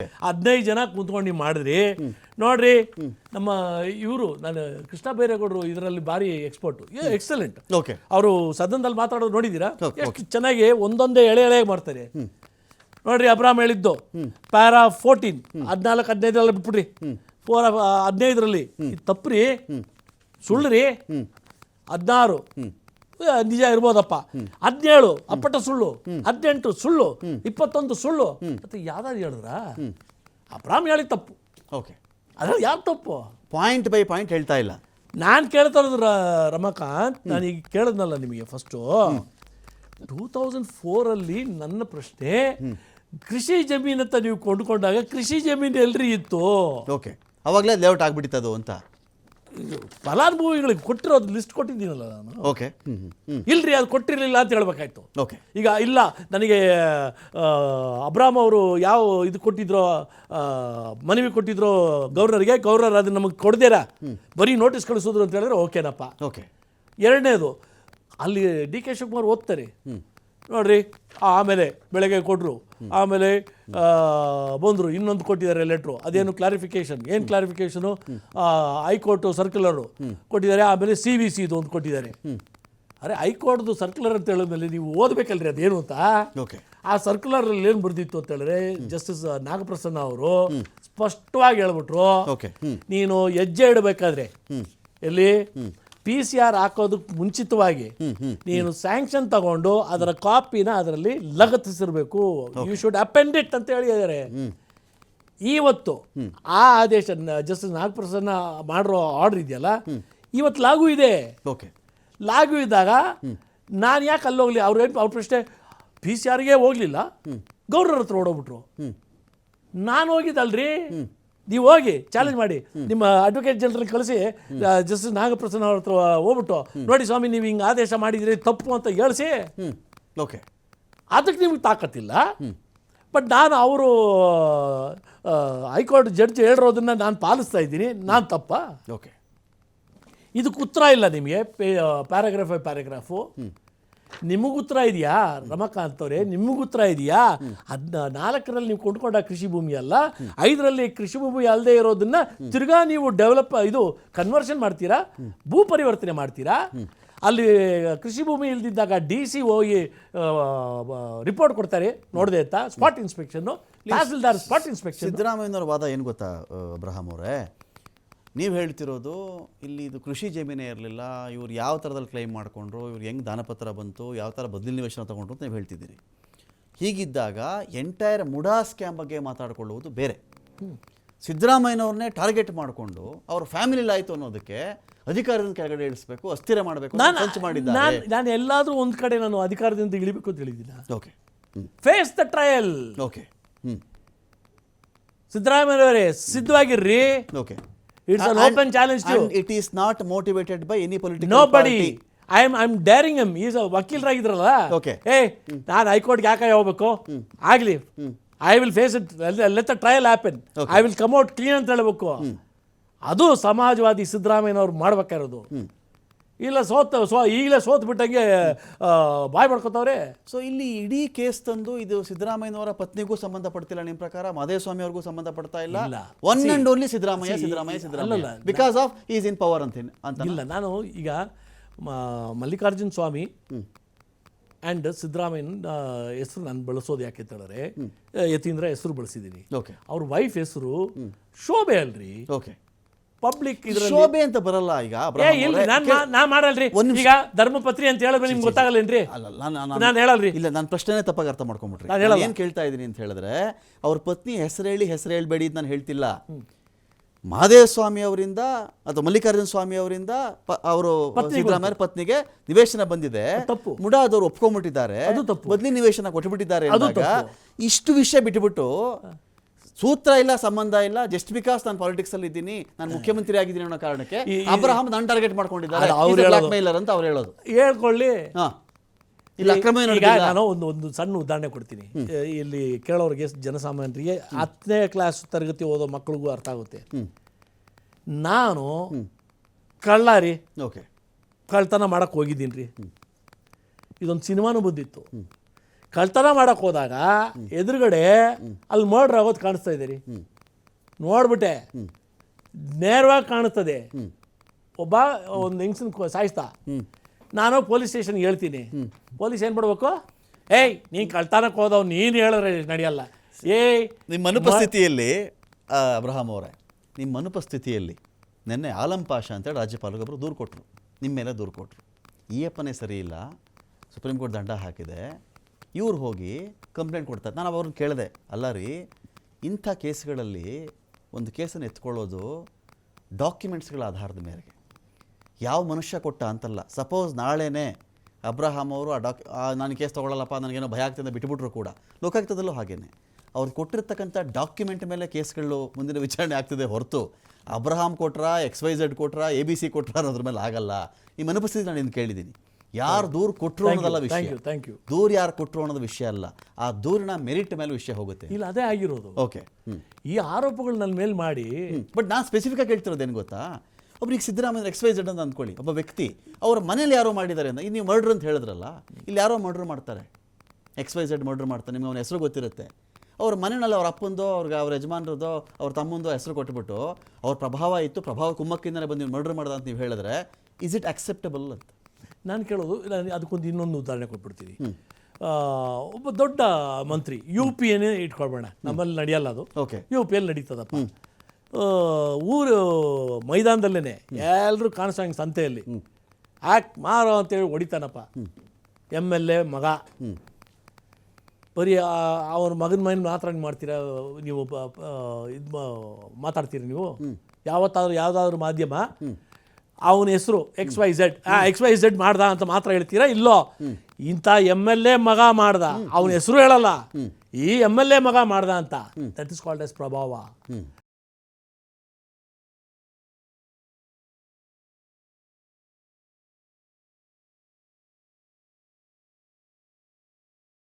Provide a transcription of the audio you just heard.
15 ಜನ ಕೂತ್ಕೊಂಡು ನೀವು ಮಾಡಿದ್ರಿ ನೋಡ್ರಿ. ನಮ್ಮ ಇವರು ನಾನು ಕೃಷ್ಣ ಬೈರೇಗೌಡರು ಇದರಲ್ಲಿ ಭಾರಿ ಎಕ್ಸ್ಪರ್ಟ್, ಎಕ್ಸಲೆಂಟ್. ಅವರು ಸದನದಲ್ಲಿ ಮಾತಾಡೋದು ನೋಡಿದ್ದೀರಾ ಎಷ್ಟು ಚೆನ್ನಾಗಿ ಒಂದೊಂದೇ ಎಳೆ ಎಳೆಯಾಗಿ ಮಾಡ್ತಾರೆ. ನೋಡ್ರಿ ಅಬ್ರಾಮ್ ಹೇಳಿದ್ದು ಪ್ಯಾರಾ 14 14-15 ಬಿಟ್ಬಿಡ್ರಿ, 15ರಲ್ಲಿ ತಪ್ಪ್ರಿ, ಸುಳ್ಳ್ರಿ, 16 ನಿಜ ಇರ್ಬೋದಪ್ಪ, 17 ಅಪ್ಪಟ ಸುಳ್ಳು, 18 ಸುಳ್ಳು, 21 ಸುಳ್ಳು. ಮತ್ತೆ ಯಾವ್ದಾದ್ರು ಹೇಳಿದ್ರ ಅಬ್ರಾಮ್ ಹೇಳಿ ತಪ್ಪು. ಅದ್ರಲ್ಲಿ ಯಾವ ತಪ್ಪು? ಪಾಯಿಂಟ್ ಬೈ ಪಾಯಿಂಟ್ ಹೇಳ್ತಾ ಇಲ್ಲ. ನಾನು ಕೇಳ್ತಾ ಇರೋದು ರಮಾಕಾಂತ್, ನಾನೀಗ ಕೇಳಿದ್ನಲ್ಲ ನಿಮಗೆ ಫಸ್ಟು 2004 ನನ್ನ ಪ್ರಶ್ನೆ, ಕೃಷಿ ಜಮೀನು ಅಂತ ನೀವು ಕೊಂಡುಕೊಂಡಾಗ ಕೃಷಿ ಜಮೀನು ಎಲ್ರಿ ಇತ್ತು? ಅವಾಗಲೇ ಲೇಔಟ್ ಆಗ್ಬಿಟ್ಟಿತ್ತದು ಅಂತ ಫಲಾನುಭವಿಗಳಿಗೆ ಕೊಟ್ಟಿರೋದು ಲಿಸ್ಟ್ ಕೊಟ್ಟಿದ್ದೀನಲ್ಲ ನಾನು. ಇಲ್ರಿ ಅದು ಕೊಟ್ಟಿರಲಿಲ್ಲ ಅಂತ ಹೇಳ್ಬೇಕಾಯ್ತು. ಈಗ ಇಲ್ಲ ನನಗೆ ಅಬ್ರಾಮ್ ಅವರು ಯಾವ ಇದು ಕೊಟ್ಟಿದ್ರೋ, ಮನವಿ ಕೊಟ್ಟಿದ್ರೋ ಗವರ್ನರ್ಗೆ, ಗವರ್ನರ್ ಅದನ್ನ ನಮಗೆ ಕೊಡ್ದೇರಾ ಬರೀ ನೋಟಿಸ್ ಕಳಿಸೋದ್ರು ಅಂತ ಹೇಳಿದ್ರೆ ಓಕೆನಪ್ಪ. ಎರಡನೇದು ಅಲ್ಲಿ ಡಿ ಕೆ ಶಿವಕುಮಾರ್ ಓದ್ತಾರೆ ನೋಡ್ರಿ, ಆಮೇಲೆ ಬೆಳಗ್ಗೆ ಕೊಟ್ಟರು, ಆಮೇಲೆ ಬಂದರು, ಇನ್ನೊಂದು ಕೊಟ್ಟಿದ್ದಾರೆ ಲೆಟ್ರು, ಅದೇನು ಕ್ಲಾರಿಫಿಕೇಶನ್, ಏನು ಕ್ಲಾರಿಫಿಕೇಶನು, ಹೈಕೋರ್ಟು ಸರ್ಕ್ಯುಲರು ಕೊಟ್ಟಿದ್ದಾರೆ, ಆಮೇಲೆ CVC ಇದು ಒಂದು ಕೊಟ್ಟಿದ್ದಾರೆ. ಅರೆ ಹೈಕೋರ್ಟ್ದು ಸರ್ಕ್ಯುಲರ್ ಅಂತ ಹೇಳಿದ್ಮೇಲೆ ನೀವು ಓದಬೇಕಲ್ರಿ ಅದೇನು ಅಂತ. ಆ ಸರ್ಕ್ಯುಲರಲ್ಲಿ ಏನು ಬರೆದಿತ್ತು ಅಂತ ಹೇಳಿದ್ರೆ ಜಸ್ಟಿಸ್ ನಾಗಪ್ರಸನ್ನ ಅವರು ಸ್ಪಷ್ಟವಾಗಿ ಹೇಳ್ಬಿಟ್ರು, ನೀನು ಹೆಜ್ಜೆ ಇಡಬೇಕಾದ್ರೆ ಎಲ್ಲಿ PCR ಹಾಕೋದಕ್ಕೆ ಮುಂಚಿತವಾಗಿ ನೀನು ಸ್ಯಾಂಕ್ಷನ್ ತಗೊಂಡು ಅದರ ಕಾಪಿನ ಅದರಲ್ಲಿ ಲಗತ್ತಿಸಿರ್ಬೇಕು, ಯು ಶುಡ್ ಅಪೆಂಡ್ ಇಟ್ ಅಂತ ಹೇಳಿದ್ದಾರೆ. ಇವತ್ತು ಆ ಆದೇಶ ಜಸ್ಟಿಸ್ ನಾಗಪ್ರಸನ್ನ ಮಾಡಿರೋ ಆರ್ಡರ್ ಇದೆಯಲ್ಲ, ಇವತ್ತು ಲಾಗೂ ಇದೆ. ಲಾಗೂ ಇದ್ದಾಗ ನಾನು ಯಾಕೆ ಅಲ್ಲೋಗ್ಲಿ? ಅವ್ರ ಪ್ರಶ್ನೆ PCR ಹೋಗ್ಲಿಲ್ಲ, ಗವರ್ನರ್ ಹತ್ರ ಓಡೋಗ್ಬಿಟ್ರು. ನಾನು ಹೋಗಿದ್ದಲ್ರಿ, ನೀವು ಹೋಗಿ ಚಾಲೆಂಜ್ ಮಾಡಿ, ನಿಮ್ಮ ಅಡ್ವೊಕೇಟ್ ಜನರಲ್ ಕಳಿಸಿ ಜಸ್ಟಿಸ್ ನಾಗಪ್ರಸನ್ನ ಅವ್ರ ಹತ್ರ ಹೋಗ್ಬಿಟ್ಟು, ನೋಡಿ ಸ್ವಾಮಿ ನೀವು ಹಿಂಗೆ ಆದೇಶ ಮಾಡಿದ್ರಿ ತಪ್ಪು ಅಂತ ಹೇಳಿಸಿ. ಅದಕ್ಕೆ ನಿಮ್ಗೆ ತಾಕತ್ತಿಲ್ಲ. ಬಟ್ ನಾನು ಅವರು ಹೈಕೋರ್ಟ್ ಜಡ್ಜ್ ಹೇಳಿರೋದನ್ನ ನಾನು ಪಾಲಿಸ್ತಾ ಇದ್ದೀನಿ, ನಾನು ತಪ್ಪ? ಇದಕ್ಕೆ ಉತ್ತರ ಇಲ್ಲ ನಿಮಗೆ, ಪ್ಯಾರಾಗ್ರಾಫು. ನಿಮಗುತ್ತರ ಇದೆಯಾ ರಮಾಕಾಂತ್ ಅವರೇ? ನಿಮಗುತ್ತರ ಇದೆಯಾ? 4ರಲ್ಲಿ ನೀವು ಕೊಂಡ್ಕೊಂಡ ಕೃಷಿ ಭೂಮಿ ಅಲ್ಲ, 5ರಲ್ಲಿ ಕೃಷಿ ಭೂಮಿ ಅಲ್ಲದೆ ಇರೋದನ್ನ ತಿರ್ಗಾ ನೀವು ಇದು ಕನ್ವರ್ಷನ್ ಮಾಡ್ತೀರಾ, ಭೂ ಪರಿವರ್ತನೆ ಮಾಡ್ತೀರಾ. ಅಲ್ಲಿ ಕೃಷಿ ಭೂಮಿ ಇಲ್ದಿದ್ದಾಗ DC ಹೋಗಿ ರಿಪೋರ್ಟ್ ಕೊಡ್ತಾರೆ ನೋಡಿದೆ ಅಂತ, spot inspection, tahsildar spot inspection. ಸಿದ್ದರಾಮಯ್ಯನವರ ವಾದ ಏನು ಗೊತ್ತಾ ಅಬ್ರಹಾಂ ಅವರೇ? ನೀವು ಹೇಳ್ತಿರೋದು ಇಲ್ಲಿ ಇದು ಕೃಷಿ ಜಮೀನೇ ಇರಲಿಲ್ಲ, ಇವ್ರು ಯಾವ ಥರದಲ್ಲಿ ಕ್ಲೈಮ್ ಮಾಡಿಕೊಂಡ್ರು, ಇವ್ರು ಹೆಂಗೆ ದಾನಪತ್ರ ಬಂತು, ಯಾವ ಥರ ಬದಲಿ ನಿವೇಶನ ತೊಗೊಂಡ್ರು ಅಂತ ನೀವು ಹೇಳ್ತಿದ್ದೀರಿ. ಹೀಗಿದ್ದಾಗ ಎಂಟೈರ್ ಮುಡಾ ಸ್ಕ್ಯಾಮ್ ಬಗ್ಗೆ ಮಾತಾಡಿಕೊಳ್ಳುವುದು ಬೇರೆ. ಸಿದ್ದರಾಮಯ್ಯನವ್ರನ್ನೇ ಟಾರ್ಗೆಟ್ ಮಾಡಿಕೊಂಡು ಅವ್ರ ಫ್ಯಾಮಿಲಿ ಆಯಿತು ಅನ್ನೋದಕ್ಕೆ ಅಧಿಕಾರದಿಂದ ಕೆಳಗಡೆ ಇಳಿಸಬೇಕು, ಅಸ್ಥಿರ ಮಾಡಬೇಕು ಖರ್ಚು ಮಾಡಿದ್ದಾರೆ. ನಾನು ಎಲ್ಲಾದರೂ ಒಂದು ಕಡೆ ನಾನು ಅಧಿಕಾರದಿಂದ ಇಳಿಬೇಕು ಅಂತ ಹೇಳಿದ್ದೀನಿ. Face the trial. ಸಿದ್ದರಾಮಯ್ಯನವರೇ ಸಿದ್ಧವಾಗಿರ್ರಿ. It's an open challenge to you. And it is not motivated by any political Nobody. party. I'm daring him. He is a ವಕೀಲರಾಗಿದ್ರಲ್ಲ, ನಾನು ಹೈಕೋರ್ಟ್ಗೆ ಯಾಕೆ ಹೋಗ್ಬೇಕು? ಆಗಲಿ, I will face it, let the trial happen, I will come out clean ಅಂತ ಹೇಳಬೇಕು. ಅದು ಸಮಾಜವಾದಿ ಸಿದ್ದರಾಮಯ್ಯನವ್ರು ಮಾಡ್ಬೇಕಾಗಿರೋದು. ಇಲ್ಲ ಈಗಲೇ ಸೋತ್ ಬಿಟ್ಟಂಗೆ ಬಾಯ್ ಮಾಡ್ಕೊತವ್ರೆ. ಸೊ ಇಲ್ಲಿ ಇಡೀ ಕೇಸ್ ತಂದು ಇದು ಸಿದ್ದರಾಮಯ್ಯನವರ ಪತ್ನಿಗೂ ಸಂಬಂಧಪಡ್ತಿಲ್ಲ ನಿಮ್ಮ ಪ್ರಕಾರ, ಮಾದೇಸ್ವಾಮಿ ಅವ್ರಿಗೂ ಸಂಬಂಧಪಡ್ತಾ ಇಲ್ಲ, one and only Siddaramaiah because of is in power ಅಂತ ಇಲ್ಲ. ನಾನು ಈಗ ಮಲ್ಲಿಕಾರ್ಜುನ್ ಸ್ವಾಮಿ ಆ್ಯಂಡ್ ಸಿದ್ದರಾಮಯ್ಯನ ಹೆಸರು ನಾನು ಬಳಸೋದು ಯಾಕೆ ಅಂತ ಹೇಳಿದ್ರೆ, ಯತೀಂದ್ರ ಹೆಸರು ಬಳಸಿದ್ದೀನಿ, ಅವ್ರ ವೈಫ್ ಹೆಸರು ಶೋಭೆ ಅಲ್ರಿ. ಪಬ್ಲಿಕ್ ಶೋಭೆ ಅಂತ ಬರಲ್ಲ. ಈಗ ನಾ ಮಾಡಲ್ರಿ, ಈಗ ಧರ್ಮಪತ್ರಿ ಅಂತ ಹೇಳಿದ್ರೆ ನಿಮ್ಗೆ ಗೊತ್ತಾಗಲ್ಲೇನ್ರಿ? ನಾನು ಹೇಳಲ್ರಿ. ಇಲ್ಲ, ನಾನು ಪ್ರಶ್ನೆ ತಪ್ಪಾಗಿ ಅರ್ಥ ಮಾಡ್ಕೊಂಡ್ಬಿಟ್ರಿ. ಏನ್ ಕೇಳ್ತಾ ಇದ್ದೀನಿ ಅಂತ ಹೇಳಿದ್ರೆ, ಅವ್ರ ಪತ್ನಿ ಹೆಸರು ಹೇಳ್ಬೇಡಿ ಅಂತ ನಾನು ಹೇಳ್ತಿಲ್ಲ. ಮಹದೇವಸ್ವಾಮಿ ಅವರಿಂದ ಅಥವಾ ಮಲ್ಲಿಕಾರ್ಜುನ ಸ್ವಾಮಿ ಅವರಿಂದ ಅವರು ಸಿದ್ದರಾಮಯ್ಯ ಪತ್ನಿಗೆ ನಿವೇಶನ ಬಂದಿದೆ, ಮುಡಾದವರು ಒಪ್ಕೊಂಡ್ಬಿಟ್ಟಿದ್ದಾರೆ, ಬದಲಿ ನಿವೇಶನ ಕೊಟ್ಟುಬಿಟ್ಟಿದ್ದಾರೆ. ಇಷ್ಟು ವಿಷಯ ಬಿಟ್ಟುಬಿಟ್ಟು ಸೂತ್ರ ಇಲ್ಲ, ಸಂಬಂಧ ಇಲ್ಲ, ಜಸ್ಟ್ ಬಿಕಾಸ್ ನಾನು ಪಾಲಿಟಿಕ್ಸ್ ಅಲ್ಲಿ ಇದ್ದೀನಿ, ನಾನು ಮುಖ್ಯಮಂತ್ರಿ ಆಗಿದ್ದೀನಿ ಅನ್ನೋ ಕಾರಣಕ್ಕೆ ಅಬ್ರಹಾಂ ನಾನು ಟಾರ್ಗೆಟ್ ಮಾಡ್ಕೊಂಡಿದ್ದಾರೆ ಅಂತ ಅವ್ರು ಹೇಳೋದು. ಹೇಳ್ಕೊಳ್ಳಿ. ಇಲ್ಲ, ಅಕ್ರಮ. ನಾನು ಒಂದು ಸಣ್ಣ ಉದಾಹರಣೆ ಕೊಡ್ತೀನಿ, ಇಲ್ಲಿ ಕೇಳೋರಿಗೆ, ಜನಸಾಮಾನ್ಯರಿಗೆ, 10ನೇ ಕ್ಲಾಸ್ ತರಗತಿ ಓದೋ ಮಕ್ಕಳಿಗೂ ಅರ್ಥ ಆಗುತ್ತೆ. ನಾನು ಕಳ್ಳಾರಿ ಕಳ್ತನ ಮಾಡಕ್ಕೆ ಹೋಗಿದ್ದೀನಿ ರೀ. ಇದೊಂದು ಸಿನಿಮಾನು ಬಂದಿತ್ತು. ಕಳ್ತನ ಮಾಡಕ್ಕೆ ಹೋದಾಗ ಎದುರುಗಡೆ ಅಲ್ಲಿ ಮರ್ಡರ್ ಆಗೋದು ಕಾಣಿಸ್ತಾ ಇದೆ ರೀ. ನೋಡ್ಬಿಟ್ಟೆ ನೇರವಾಗಿ ಕಾಣಿಸ್ತದೆ. ಒಬ್ಬ ಒಂದು ಹೆಂಗಸನ ಸಾಯಿಸ್ತಾ, ನಾನು ಪೊಲೀಸ್ ಸ್ಟೇಷನ್ಗೆ ಹೇಳ್ತೀನಿ. ಪೊಲೀಸ್ ಏನು ಮಾಡಬೇಕು? ಏಯ್ ನೀನು ಕಳ್ತನಕ್ಕೆ ಹೋದವ್ ನೀನು ಹೇಳಿದ್ರೆ ನಡೆಯಲ್ಲ. ನಿಮ್ಮ ಅನುಪಸ್ಥಿತಿಯಲ್ಲಿ ಅಬ್ರಹಾಂ ಅವರೇ, ನಿಮ್ಮ ಅನುಪಸ್ಥಿತಿಯಲ್ಲಿ ನಿನ್ನೆ ಆಲಂ ಪಾಷಾ ಅಂತೇಳಿ ರಾಜ್ಯಪಾಲರಿಗೊಬ್ಬರು ದೂರು ಕೊಟ್ಟರು, ನಿಮ್ಮ ಮೇಲೆ ದೂರು ಕೊಟ್ಟರು. ಈ ಅಪ್ಪನೇ ಸರಿ ಇಲ್ಲ, ಸುಪ್ರೀಂ ಕೋರ್ಟ್ ದಂಡ ಹಾಕಿದೆ, ಇವ್ರು ಹೋಗಿ ಕಂಪ್ಲೇಂಟ್ ಕೊಡ್ತಾರೆ. ನಾನು ಅವ್ರನ್ನ ಕೇಳಿದೆ, ಅಲ್ಲ ರೀ, ಇಂಥ ಕೇಸ್ಗಳಲ್ಲಿ ಒಂದು ಕೇಸನ್ನು ಎತ್ಕೊಳ್ಳೋದು ಡಾಕ್ಯುಮೆಂಟ್ಸ್ಗಳ ಆಧಾರದ ಮೇರೆಗೆ, ಯಾವ ಮನುಷ್ಯ ಕೊಟ್ಟ ಅಂತಲ್ಲ. ಸಪೋಸ್ ನಾಳೆನೇ ಅಬ್ರಹಾಂ ಅವರು ನಾನು ಕೇಸ್ ತೊಗೊಳ್ಳಲ್ಲಪ್ಪ, ನನಗೇನೋ ಭಯ ಆಗ್ತದೆ ಬಿಟ್ಬಿಟ್ರು ಕೂಡ, ಲೋಕಾಯುಕ್ತದಲ್ಲೂ ಹಾಗೇನೆ ಅವ್ರು ಕೊಟ್ಟಿರ್ತಕ್ಕಂಥ ಡಾಕ್ಯುಮೆಂಟ್ ಮೇಲೆ ಕೇಸ್ಗಳು ಮುಂದಿನ ವಿಚಾರಣೆ ಆಗ್ತದೆ ಹೊರತು ಅಬ್ರಹಾಂ ಕೊಟ್ರ, XYZ ಕೊಟ್ರ, ABC ಕೊಟ್ರ ಅನ್ನೋದ್ರ ಮೇಲೆ ಆಗಲ್ಲ. ನಿಮ್ಮ ಅನುಪಸ್ಥಿತಿ ನಾನು ಇನ್ನು ಕೇಳಿದ್ದೀನಿ. ಯಾರು ದೂರು ಕೊಟ್ಟರು ಅನ್ನೋದಲ್ಲ ವಿಷಯ, ದೂರು ಯಾರು ಕೊಟ್ಟರು ಅನ್ನೋದು ವಿಷಯ ಅಲ್ಲ, ಆ ದೂರಿನ ಮೆರಿಟ್ ಮೇಲೆ ವಿಷಯ ಹೋಗುತ್ತೆ. ಇಲ್ಲ, ಅದೇ ಆಗಿರೋದು. ಓಕೆ, ಈ ಆರೋಪಗಳು ನನ್ನ ಮೇಲೆ ಮಾಡಿ, ಬಟ್ ನಾನು ಸ್ಪೆಸಿಫಿಕ್ ಆಗಿ ಹೇಳ್ತಿರೋದು ಏನು ಗೊತ್ತಾ, ಒಬ್ರಿಗೆ ಸಿದ್ದರಾಮಯ್ಯ XYZ ಅಂತ ಅಂದ್ಕೊಳ್ಳಿ, ಒಬ್ಬ ವ್ಯಕ್ತಿ ಅವ್ರ ಮನೇಲಿ ಯಾರೋ ಮಾಡಿದ್ದಾರೆ ಅಂತ, ನೀವು ಮರ್ಡ್ರ್ ಅಂತ ಹೇಳಿದ್ರಲ್ಲ, ಇಲ್ಲಿ ಯಾರೋ ಮರ್ಡ್ರ್ ಮಾಡ್ತಾರೆ, XYZ ಮರ್ಡ್ರ್ ಮಾಡ್ತಾರೆ, ನಿಮ್ಗೆ ಅವನ ಹೆಸರು ಗೊತ್ತಿರುತ್ತೆ. ಅವ್ರ ಮನೆಯಲ್ಲಿ ಅವ್ರ ಅಪ್ಪಂದೋ, ಅವ್ರ ಯಜಮಾನ್ರದೋ, ಅವ್ರ ತಮ್ಮಂದೋ ಹೆಸರು ಕೊಟ್ಬಿಟ್ಟು ಅವ್ರ ಪ್ರಭಾವ ಇತ್ತು, ಪ್ರಭಾವ ಕುಮ್ಮಕ್ಕಿಂದಲೇ ಬಂದು ನೀವು ಮರ್ಡ್ರ್ ಮಾಡ್ದ ಅಂತ ನೀವು ಹೇಳಿದ್ರೆ, ಇಸ್ ಇಟ್ ಅಕ್ಸೆಪ್ಟಬಲ್ ಅಂತ ನಾನು ಕೇಳೋದು. ನಾನು ಅದಕ್ಕೊಂದು ಇನ್ನೊಂದು ಉದಾಹರಣೆ ಕೊಟ್ಬಿಡ್ತೀನಿ. ಒಬ್ಬ ದೊಡ್ಡ ಮಂತ್ರಿ, UPನೇ ಇಟ್ಕೊಳ್ಬೇಡ, ನಮ್ಮಲ್ಲಿ ನಡೆಯಲ್ಲ ಅದು, ಓಕೆ, UPಯಲ್ಲಿ ನಡೀತದಪ್ಪ. ಊರು ಮೈದಾನದಲ್ಲೇ ಎಲ್ಲರೂ ಕಾಣಿಸೋ ಹಂಗೆ ಸಂತೆಯಲ್ಲಿ ಮಾರೋ ಅಂತೇಳಿ ಹೊಡಿತಾನಪ್ಪ. MLA ಮಗ, ಬರೀ ಅವ್ರ ಮಗನ ಮೈನ್ ಮಾತ್ರ ಮಾಡ್ತೀರಾ ನೀವು, ಇದು ಮಾತಾಡ್ತೀರಿ ನೀವು. ಯಾವುದಾದ್ರೂ ಮಾಧ್ಯಮ ಅವನ ಹೆಸರು XYZ ಮಾಡ್ದ ಅಂತ ಮಾತ್ರ ಹೇಳ್ತೀರಾ? ಇಲ್ಲೋ, ಇಂಥ MLA ಮಗ ಮಾಡ್ದ, ಅವನ ಹೆಸರು ಹೇಳಲ್ಲ, ಈ MLA ಮಗ ಮಾಡ್ದ ಅಂತ. ದಟ್ ಇಸ್ ಕಾಲ್ಡ್ ಎಸ್ ಪ್ರಭಾವ.